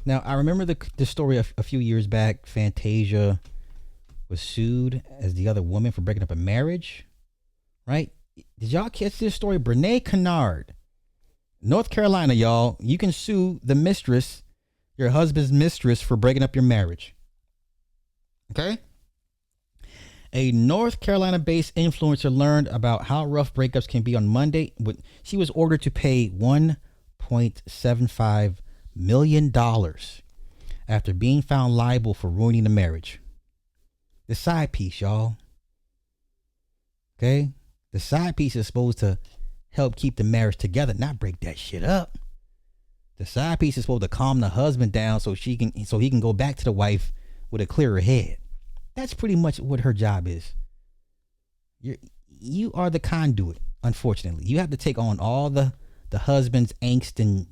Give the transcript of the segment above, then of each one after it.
Now, I remember the story a few years back. Fantasia was sued as the other woman for breaking up a marriage, right? Did y'all catch this story? Brenay Kennard, North Carolina, y'all. You can sue the mistress, your husband's mistress, for breaking up your marriage. Okay? A North Carolina-based influencer learned about how rough breakups can be on Monday. She was ordered to pay $1.75 million after being found liable for ruining the marriage. The side piece, y'all. Okay? The side piece is supposed to help keep the marriage together, not break that shit up. The side piece is supposed to calm the husband down so he can go back to the wife with a clearer head. That's pretty much what her job is. You are the conduit, unfortunately. You have to take on all the husband's angst and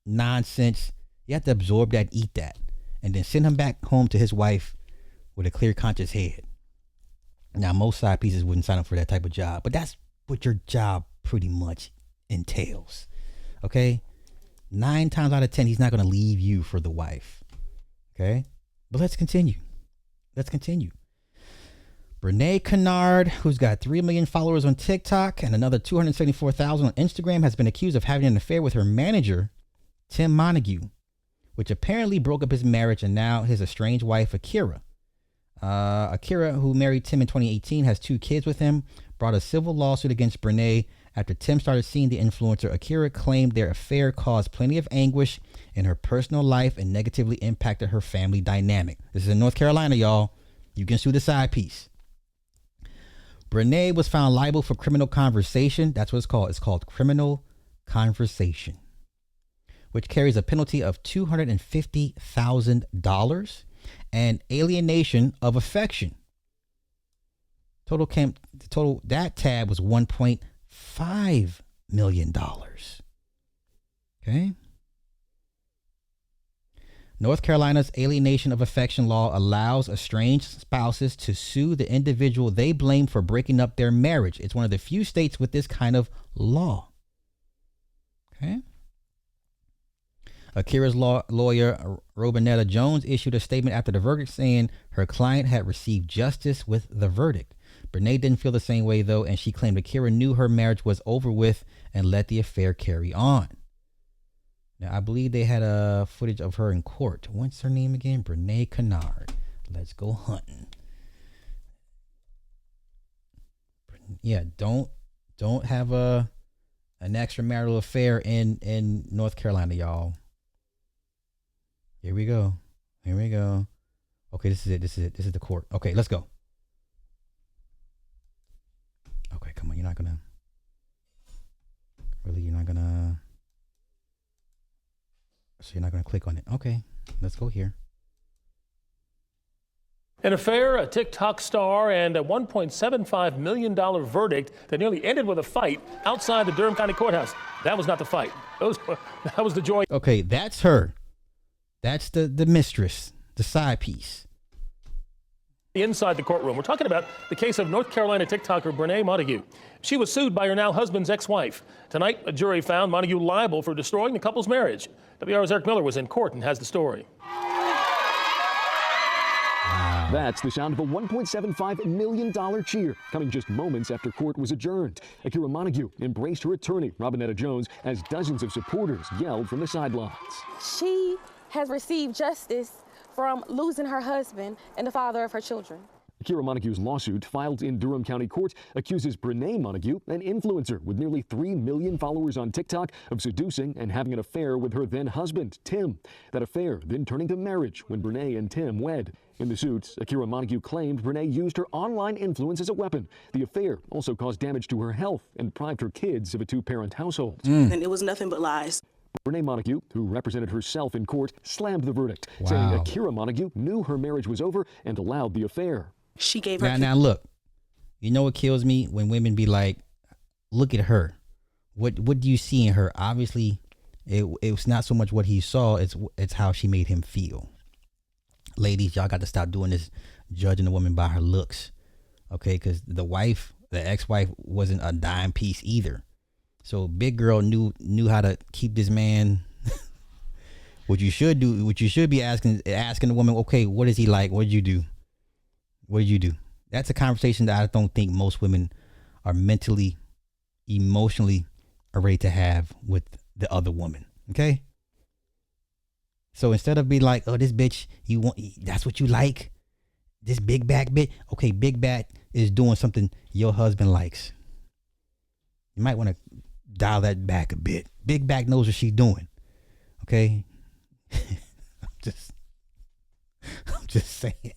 nonsense. You have to absorb that, eat that, and then send him back home to his wife with a clear conscious head. Now, most side pieces wouldn't sign up for that type of job, but that's what your job pretty much entails. Okay? 9 times out of 10, he's not going to leave you for the wife. Okay? But let's continue. Brenay Kennard, who's got 3 million followers on TikTok and another 274,000 on Instagram, has been accused of having an affair with her manager, Tim Montague, which apparently broke up his marriage, and now his estranged wife, Akira. Akira, who married Tim in 2018, has 2 kids with him, brought a civil lawsuit against Brenay after Tim started seeing the influencer. Akira claimed their affair caused plenty of anguish in her personal life and negatively impacted her family dynamic. This is in North Carolina, y'all. You can sue the side piece. Brenay was found liable for criminal conversation. That's what it's called. It's called criminal conversation, which carries a penalty of $250,000 and alienation of affection. Total that tab was $1.5 million. Okay. North Carolina's alienation of affection law allows estranged spouses to sue the individual they blame for breaking up their marriage. It's one of the few states with this kind of law. Okay. Akira's lawyer, Robinetta Jones, issued a statement after the verdict saying her client had received justice with the verdict. Brenay didn't feel the same way, though, and she claimed Akira knew her marriage was over with and let the affair carry on. Now, I believe they had a footage of her in court. What's her name again? Brenay Kennard. Let's go hunting. Yeah, don't have an extramarital affair in North Carolina, y'all. Here we go. Okay, this is it. This is the court. Okay, let's go. Okay, come on. You're not gonna so you're not gonna click on it. Okay, let's go here. An affair, a TikTok star, and a $1.75 million verdict that nearly ended with a fight outside the Durham County Courthouse. That was not the fight. That was the joy. Okay, that's her. That's the mistress, the side piece. Inside the courtroom. We're talking about the case of North Carolina TikToker Brenay Montague. She was sued by her now husband's ex-wife. Tonight, a jury found Montague liable for destroying the couple's marriage. WR's Eric Miller was in court and has the story. That's the sound of a $1.75 million cheer, coming just moments after court was adjourned. Akira Montague embraced her attorney, Robinetta Jones, as dozens of supporters yelled from the sidelines. She has received justice from losing her husband and the father of her children. Akira Montague's lawsuit, filed in Durham County Court, accuses Brenay Montague, an influencer with nearly 3 million followers on TikTok, of seducing and having an affair with her then-husband, Tim. That affair then turning to marriage when Brenay and Tim wed. In the suit, Akira Montague claimed Brenay used her online influence as a weapon. The affair also caused damage to her health and deprived her kids of a 2-parent household. And it was nothing but lies. Brenay Montague, who represented herself in court, slammed the verdict, saying Akira Montague knew her marriage was over and allowed the affair. She gave her... Now look, you know what kills me? When women be like, look at her. What do you see in her? Obviously, it was not so much what he saw, it's how she made him feel. Ladies, y'all got to stop doing this, judging a woman by her looks. Okay, because the ex-wife wasn't a dime piece either. So big girl knew how to keep this man What you should be asking the woman, okay, what is he like? What did you do? What did you do? That's a conversation that I don't think most women are mentally, emotionally are ready to have with the other woman. Okay. So instead of being like, oh, this bitch, that's what you like? This big back bitch? Okay, big back is doing something your husband likes. You might want to dial that back a bit. Big back knows what she's doing. Okay? I'm just saying.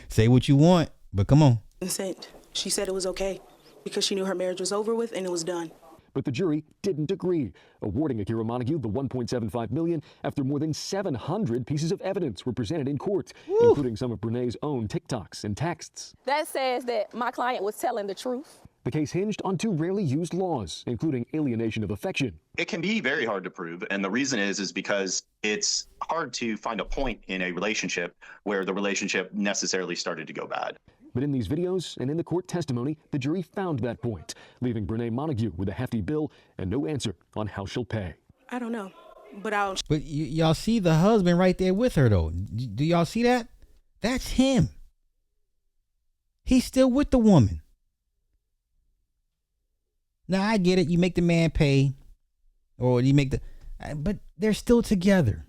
Say what you want, but come on. Consent. She said it was okay because she knew her marriage was over with and it was done. But the jury didn't agree, awarding Akira Montague the $1.75 million after more than 700 pieces of evidence were presented in court, including some of Brenay's own TikToks and texts. That says that my client was telling the truth. The case hinged on two rarely used laws, including alienation of affection. It can be very hard to prove, and the reason is because it's hard to find a point in a relationship where the relationship necessarily started to go bad. But in these videos and in the court testimony, the jury found that point, leaving Brenay Montague with a hefty bill and no answer on how she'll pay. I don't know, but y'all see the husband right there with her, though. Do y'all see that? That's him. He's still with the woman. Now, I get it. You make the man pay, or you make but they're still together.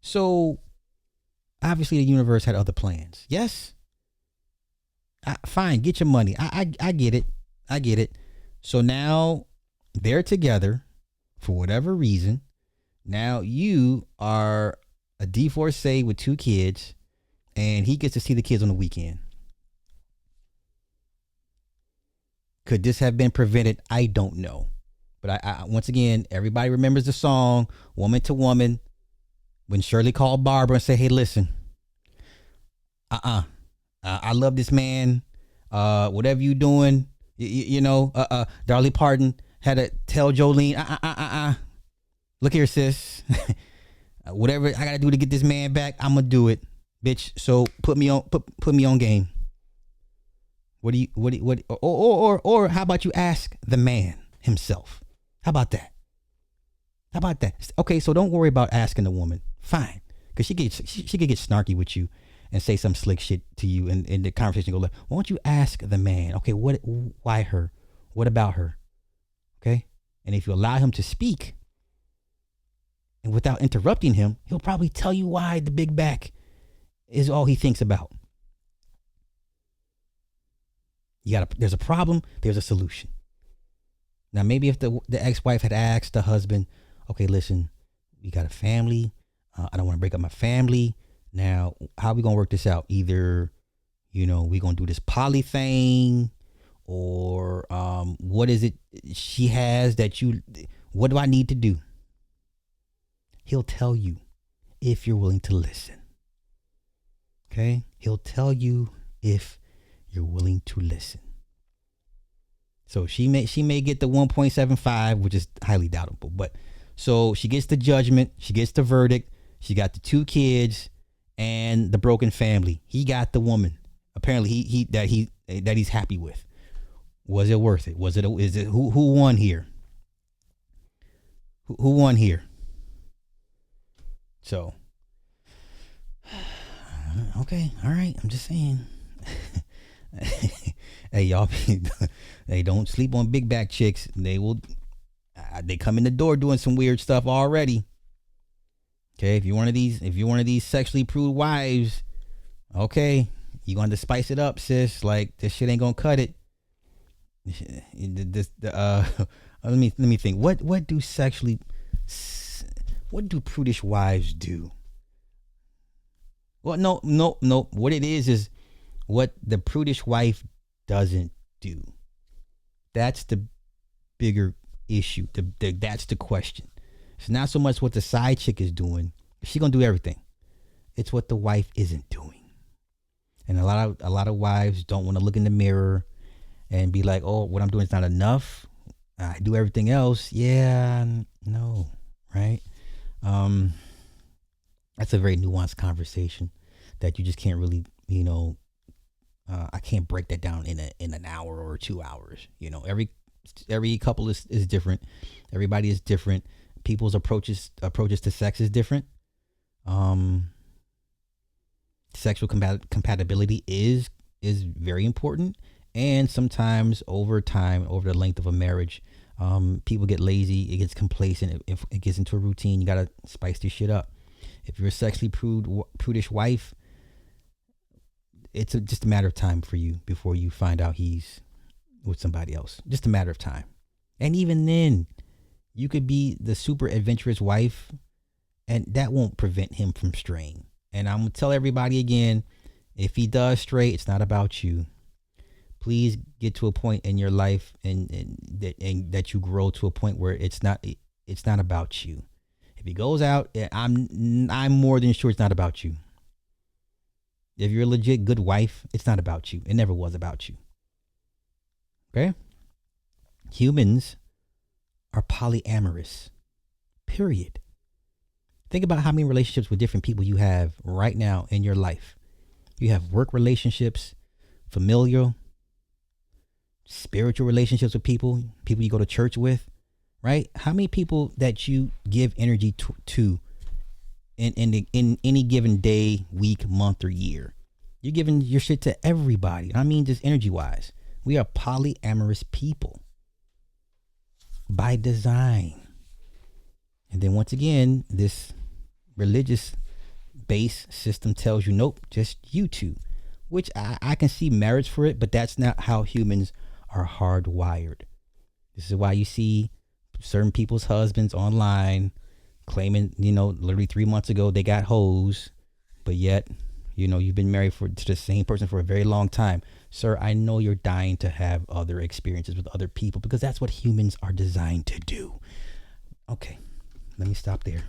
So, obviously, the universe had other plans. Yes? Fine, get your money. I get it. I get it. So now they're together for whatever reason. Now you are a divorcee with 2 kids, and he gets to see the kids on the weekend. Could this have been prevented? I don't know. But I once again, everybody remembers the song Woman to Woman when Shirley called Barbara and said, hey, listen, I love this man. Whatever you doing, Dolly Parton had to tell Jolene, look here, sis. Whatever I gotta do to get this man back, I'm gonna do it, bitch. So put me on game. Or how about you ask the man himself? How about that? Okay, so don't worry about asking the woman. Fine, because she could get snarky with you and say some slick shit to you, and the conversation go left. Why don't you ask the man? Okay, why her? What about her? Okay, and if you allow him to speak, and without interrupting him, he'll probably tell you why the big back is all he thinks about. There's a problem. There's a solution. Now, maybe if the ex-wife had asked the husband, okay, listen, we got a family. I don't want to break up my family. Now, how are we going to work this out? Either, we going to do this poly thing, or what is it she has that what do I need to do? He'll tell you if you're willing to listen. Okay? He'll tell you if you're willing to listen. So she may get the 1.75, which is highly doubtable. But so she gets the judgment, she gets the verdict, she got the 2 kids and the broken family. He got the woman. Apparently he's happy with. Was it worth it? Who won here? Who won here? So okay, all right. I'm just saying. Hey, y'all, hey, don't sleep on big back chicks. They come in the door doing some weird stuff already. Okay, if you're one of these sexually prude wives, okay, you're going to spice it up, sis. Like, this shit ain't gonna cut it. Let me think. What do prudish wives do? Well, no. What it is what the prudish wife doesn't do. That's the bigger issue. That's the question. It's not so much what the side chick is doing. She's gonna do everything. It's what the wife isn't doing. And a lot of wives don't want to look in the mirror and be like, oh, what I'm doing is not enough. I do everything else. Yeah, no, right? That's a very nuanced conversation that you just can't really, I can't break that down in an hour or 2 hours. Every couple is different. Everybody is different. people's approaches to sex is different. Sexual compatibility is very important, and sometimes over time, over the length of a marriage, people get lazy, it gets complacent, it gets into a routine. You gotta spice this shit up. If you're a sexually prudish wife, it's just a matter of time for you before you find out he's with somebody else. Just a matter of time. And even then, you could be the super adventurous wife, and that won't prevent him from straying. And I'm gonna tell everybody again, if he does stray, it's not about you. Please get to a point in your life and that you grow to a point where it's not about you. If he goes out, I'm more than sure it's not about you. If you're a legit good wife, it's not about you. It never was about you. Okay? Humans are polyamorous. Period. Think about how many relationships with different people you have right now in your life. You have work relationships, familial, spiritual relationships with people you go to church with, right? How many people that you give energy to in any given day, week, month, or year? You're giving your shit to everybody. I mean, just energy wise. We are polyamorous people by design. And then once again, this religious base system tells you, nope, just you two, which I can see merits for it, but that's not how humans are hardwired. This is why you see certain people's husbands online claiming, literally 3 months ago they got hoes, but yet, you've been married to the same person for a very long time. Sir, I know you're dying to have other experiences with other people because that's what humans are designed to do. Okay, let me stop there.